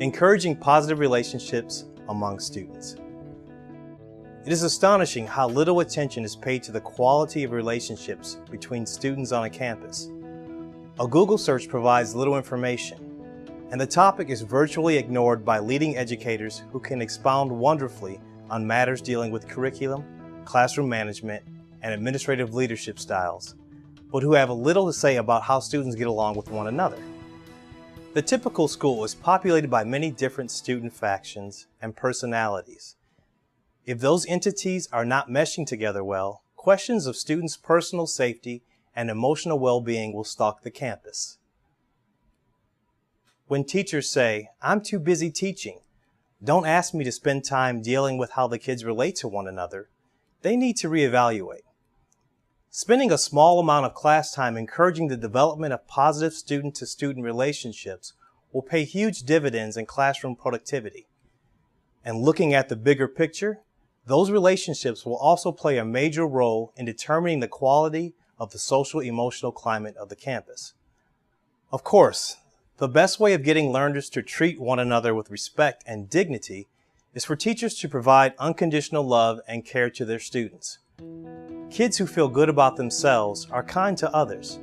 Encouraging positive relationships among students. It is astonishing how little attention is paid to the quality of relationships between students on a campus. A Google search provides little information, and the topic is virtually ignored by leading educators who can expound wonderfully on matters dealing with curriculum, classroom management, and administrative leadership styles, but who have little to say about how students get along with one another. The typical school is populated by many different student factions and personalities. If those entities are not meshing together well, questions of students' personal safety and emotional well-being will stalk the campus. When teachers say, "I'm too busy teaching, don't ask me to spend time dealing with how the kids relate to one another," they need to reevaluate. Spending a small amount of class time encouraging the development of positive student-to-student relationships will pay huge dividends in classroom productivity. And looking at the bigger picture, those relationships will also play a major role in determining the quality of the social-emotional climate of the campus. Of course, the best way of getting learners to treat one another with respect and dignity is for teachers to provide unconditional love and care to their students. Kids who feel good about themselves are kind to others.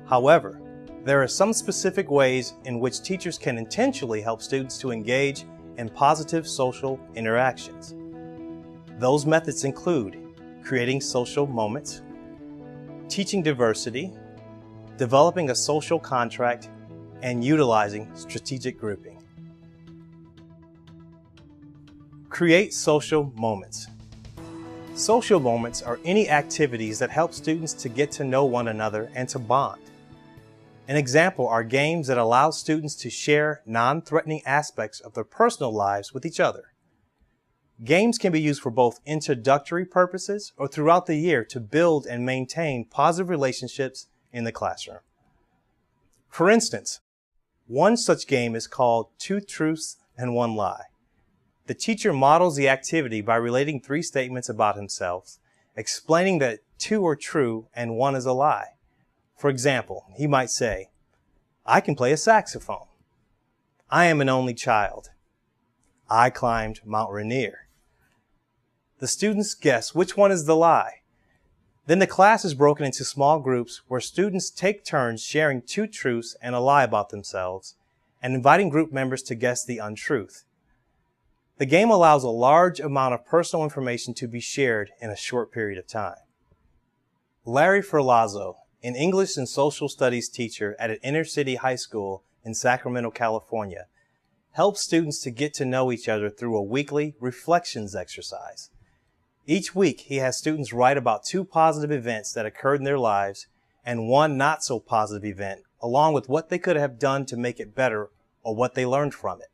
However, there are some specific ways in which teachers can intentionally help students to engage in positive social interactions. Those methods include creating social moments, teaching diversity, developing a social contract, and utilizing strategic grouping. Create social moments. Social moments are any activities that help students to get to know one another and to bond. An example are games that allow students to share non-threatening aspects of their personal lives with each other. Games can be used for both introductory purposes or throughout the year to build and maintain positive relationships in the classroom. For instance, one such game is called Two Truths and One Lie. The teacher models the activity by relating 3 statements about himself, explaining that 2 are true and 1 is a lie. For example, he might say, "I can play a saxophone." "I am an only child." "I climbed Mount Rainier." The students guess which one is the lie. Then the class is broken into small groups where students take turns sharing 2 truths and a lie about themselves and inviting group members to guess the untruth. The game allows a large amount of personal information to be shared in a short period of time. Larry Ferlazzo, an English and social studies teacher at an inner-city high school in Sacramento, California, helps students to get to know each other through a weekly reflections exercise. Each week, he has students write about 2 positive events that occurred in their lives and 1 not so positive event, along with what they could have done to make it better or what they learned from it.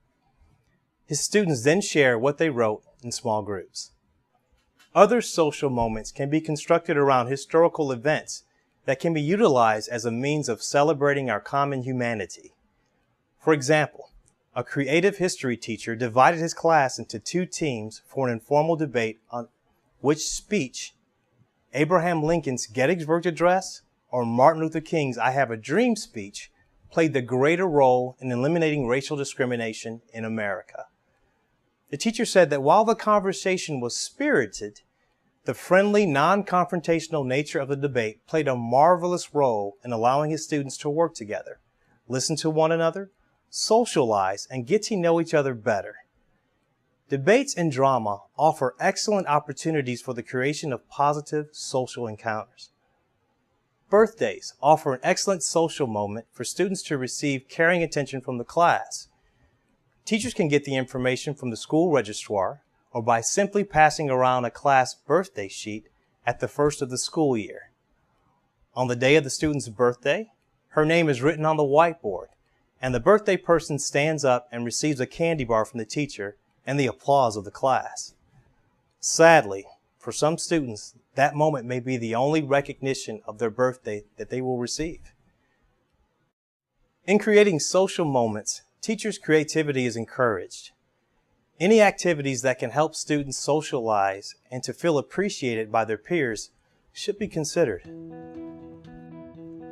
His students then share what they wrote in small groups. Other social moments can be constructed around historical events that can be utilized as a means of celebrating our common humanity. For example, a creative history teacher divided his class into 2 teams for an informal debate on which speech, Abraham Lincoln's Gettysburg Address or Martin Luther King's I Have a Dream speech, played the greater role in eliminating racial discrimination in America. The teacher said that while the conversation was spirited, the friendly, non-confrontational nature of the debate played a marvelous role in allowing his students to work together, listen to one another, socialize, and get to know each other better. Debates and drama offer excellent opportunities for the creation of positive social encounters. Birthdays offer an excellent social moment for students to receive caring attention from the class. Teachers can get the information from the school registrar or by simply passing around a class birthday sheet at the first of the school year. On the day of the student's birthday, her name is written on the whiteboard, and the birthday person stands up and receives a candy bar from the teacher and the applause of the class. Sadly, for some students, that moment may be the only recognition of their birthday that they will receive. In creating social moments, teachers' creativity is encouraged. Any activities that can help students socialize and to feel appreciated by their peers should be considered.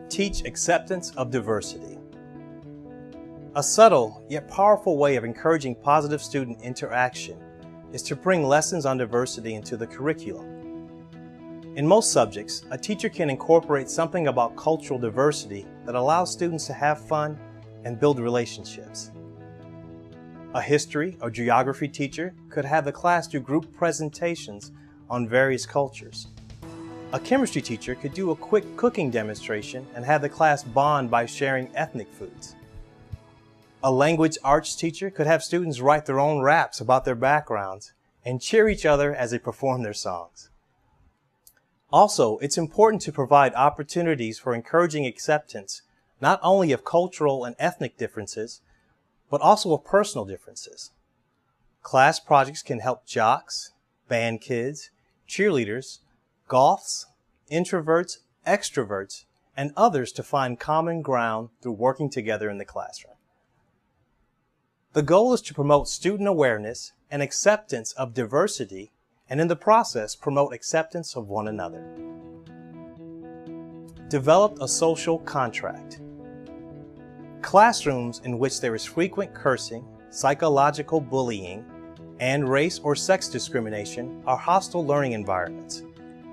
Teach acceptance of diversity. A subtle yet powerful way of encouraging positive student interaction is to bring lessons on diversity into the curriculum. In most subjects, a teacher can incorporate something about cultural diversity that allows students to have fun and build relationships. A history or geography teacher could have the class do group presentations on various cultures. A chemistry teacher could do a quick cooking demonstration and have the class bond by sharing ethnic foods. A language arts teacher could have students write their own raps about their backgrounds and cheer each other as they perform their songs. Also, it's important to provide opportunities for encouraging acceptance not only of cultural and ethnic differences, but also of personal differences. Class projects can help jocks, band kids, cheerleaders, goths, introverts, extroverts, and others to find common ground through working together in the classroom. The goal is to promote student awareness and acceptance of diversity, and in the process, promote acceptance of one another. Develop a social contract. Classrooms in which there is frequent cursing, psychological bullying, and race or sex discrimination are hostile learning environments.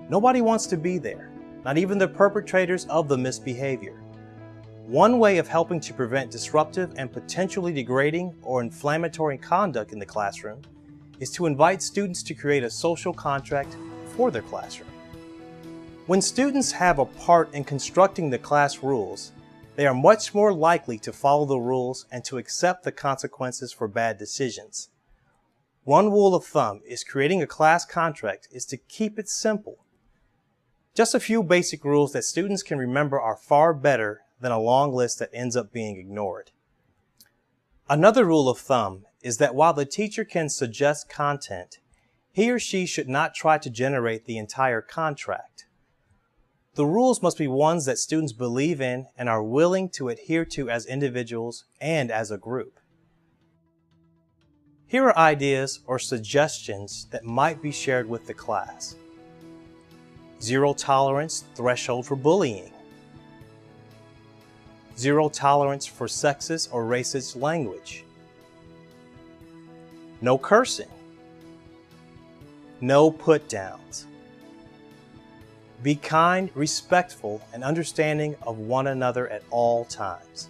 Nobody wants to be there, not even the perpetrators of the misbehavior. One way of helping to prevent disruptive and potentially degrading or inflammatory conduct in the classroom is to invite students to create a social contract for their classroom. When students have a part in constructing the class rules, they are much more likely to follow the rules and to accept the consequences for bad decisions. One rule of thumb is creating a class contract is to keep it simple. Just a few basic rules that students can remember are far better than a long list that ends up being ignored. Another rule of thumb is that while the teacher can suggest content, he or she should not try to generate the entire contract. The rules must be ones that students believe in and are willing to adhere to as individuals and as a group. Here are ideas or suggestions that might be shared with the class. Zero tolerance threshold for bullying. Zero tolerance for sexist or racist language. No cursing. No put-downs. Be kind, respectful, and understanding of one another at all times.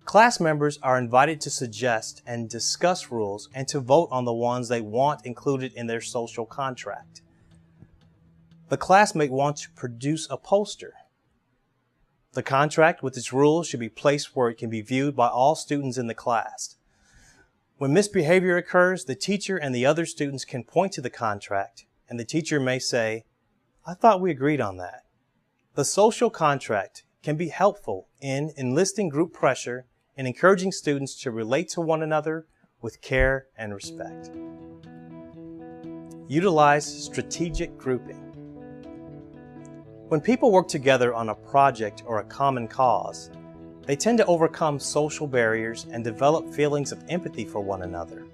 Class members are invited to suggest and discuss rules and to vote on the ones they want included in their social contract. The class may want to produce a poster. The contract with its rules should be placed where it can be viewed by all students in the class. When misbehavior occurs, the teacher and the other students can point to the contract, and the teacher may say, "I thought we agreed on that." The social contract can be helpful in enlisting group pressure and encouraging students to relate to one another with care and respect. Utilize strategic grouping. When people work together on a project or a common cause, they tend to overcome social barriers and develop feelings of empathy for one another.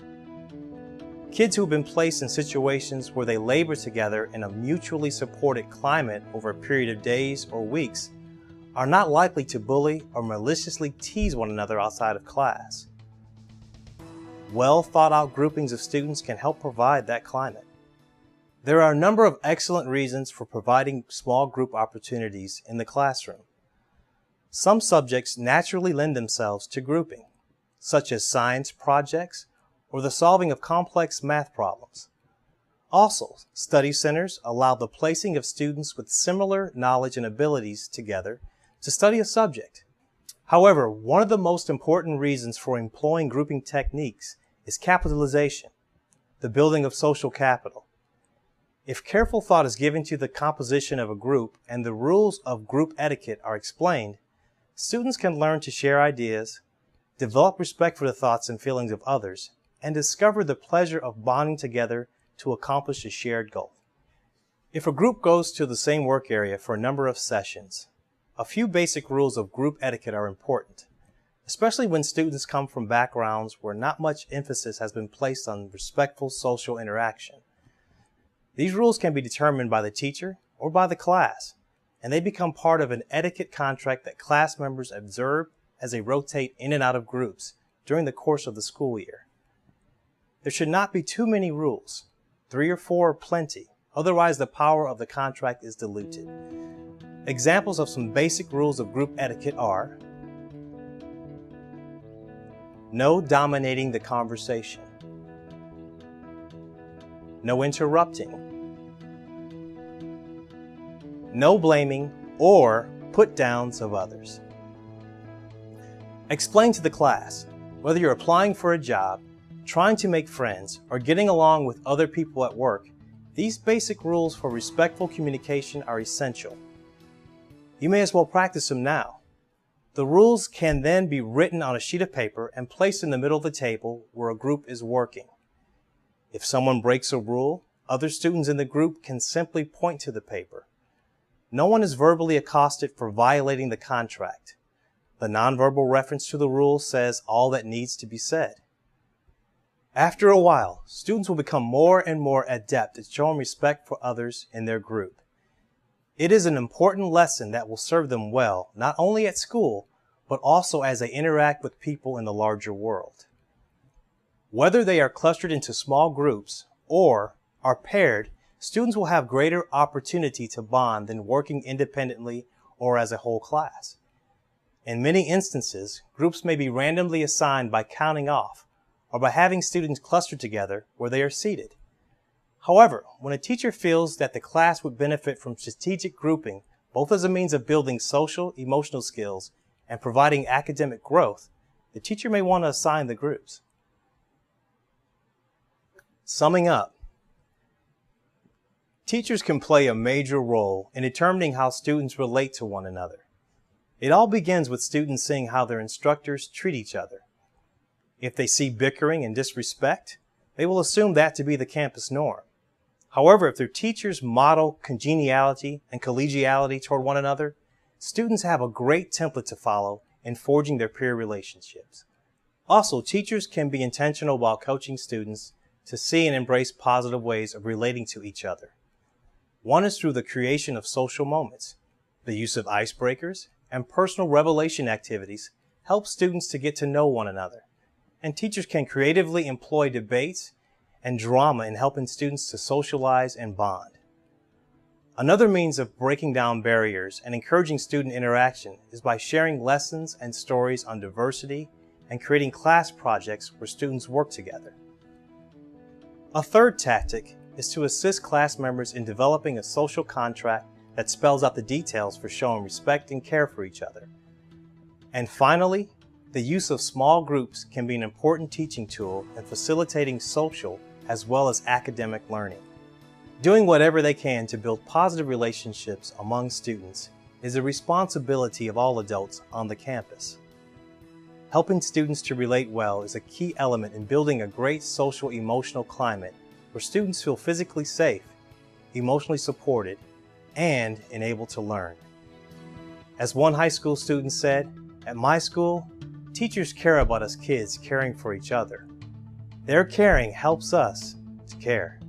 Kids who have been placed in situations where they labor together in a mutually supported climate over a period of days or weeks are not likely to bully or maliciously tease one another outside of class. Well thought out groupings of students can help provide that climate. There are a number of excellent reasons for providing small group opportunities in the classroom. Some subjects naturally lend themselves to grouping, such as science projects or the solving of complex math problems. Also, study centers allow the placing of students with similar knowledge and abilities together to study a subject. However, one of the most important reasons for employing grouping techniques is capitalization, the building of social capital. If careful thought is given to the composition of a group and the rules of group etiquette are explained, students can learn to share ideas, develop respect for the thoughts and feelings of others, and discover the pleasure of bonding together to accomplish a shared goal. If a group goes to the same work area for a number of sessions, a few basic rules of group etiquette are important, especially when students come from backgrounds where not much emphasis has been placed on respectful social interaction. These rules can be determined by the teacher or by the class, and they become part of an etiquette contract that class members observe as they rotate in and out of groups during the course of the school year. There should not be too many rules. 3 or 4 are plenty, otherwise the power of the contract is diluted. Examples of some basic rules of group etiquette are: no dominating the conversation, no interrupting, no blaming or put-downs of others. Explain to the class, whether you're applying for a job, trying to make friends, or getting along with other people at work, these basic rules for respectful communication are essential. You may as well practice them now. The rules can then be written on a sheet of paper and placed in the middle of the table where a group is working. If someone breaks a rule, other students in the group can simply point to the paper. No one is verbally accosted for violating the contract. The nonverbal reference to the rule says all that needs to be said. After a while, students will become more and more adept at showing respect for others in their group. It is an important lesson that will serve them well, not only at school, but also as they interact with people in the larger world. Whether they are clustered into small groups or are paired, students will have greater opportunity to bond than working independently or as a whole class. In many instances, groups may be randomly assigned by counting off or by having students clustered together where they are seated. However, when a teacher feels that the class would benefit from strategic grouping, both as a means of building social, emotional skills and providing academic growth, the teacher may want to assign the groups. Summing up, teachers can play a major role in determining how students relate to one another. It all begins with students seeing how their instructors treat each other. If they see bickering and disrespect, they will assume that to be the campus norm. However, if their teachers model congeniality and collegiality toward one another, students have a great template to follow in forging their peer relationships. Also, teachers can be intentional while coaching students to see and embrace positive ways of relating to each other. One is through the creation of social moments. The use of icebreakers and personal revelation activities help students to get to know one another. And teachers can creatively employ debates and drama in helping students to socialize and bond. Another means of breaking down barriers and encouraging student interaction is by sharing lessons and stories on diversity and creating class projects where students work together. A third tactic is to assist class members in developing a social contract that spells out the details for showing respect and care for each other. And finally, the use of small groups can be an important teaching tool in facilitating social as well as academic learning. Doing whatever they can to build positive relationships among students is a responsibility of all adults on the campus. Helping students to relate well is a key element in building a great social emotional climate where students feel physically safe, emotionally supported, and enabled to learn. As one high school student said, "At my school, teachers care about us kids caring for each other. Their caring helps us to care."